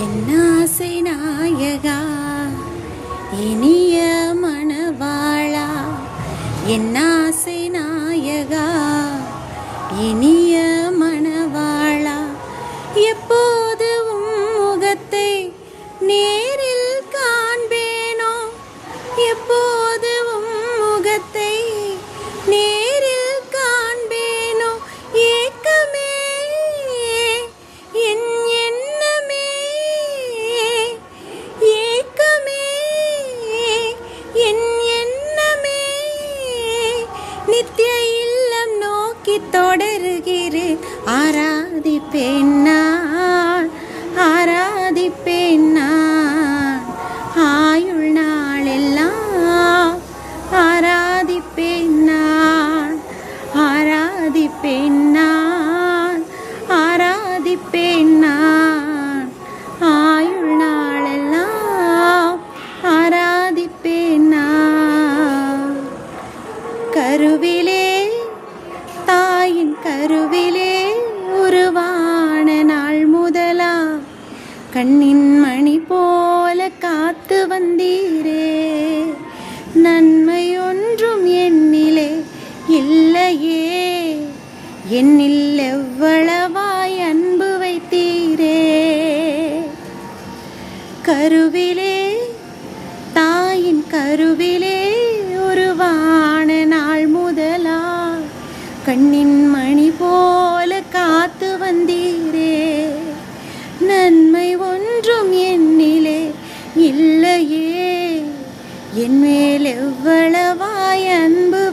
என் ஆசை நாயகா இனிய மணவாளா, என் ஆசை நாயகா இனிய மணவாளா, எப்போது உம் முகத்தை நேரில் காண்பேனோ, எப்போது உம் முகத்தை நேரில் காண்பேனோ, ஏக்கமே என் எண்ணமே, ஏக்கமே என் எண்ணமே, நித்திய இல்லம் நோக்கி தொடருகிறேன். ஆராதிப்பேன் நான், ஆராதிப்பேன் நான், ஆயுள் நாளெல்லாம் ஆராதிப்பேன் நான், ஆராதிப்பேன் நான், ஆராதிப்பேன் நான், ஆயுள் நாளெல்லாம் ஆராதிப்பேன் நான். கருவிலே தாயின் கருவிலே உருவான நாள் முதலா கண்ணின் மணி போல காத்து வந்தீரே, நன்மை ஒன்றும் என்னிலே இல்லையே, என்னில் எவ்வளவாய் அன்பு வைத்தீரே. கருவிலே தாயின் கருவிலே உருவான நாள் முதலா கண்ணின் மணி போல காத்து வந்தீரே, நன்மை ஒன்றும் என்னிலே இல்லையே, என் மேல் எவ்வளவாய் அன்பு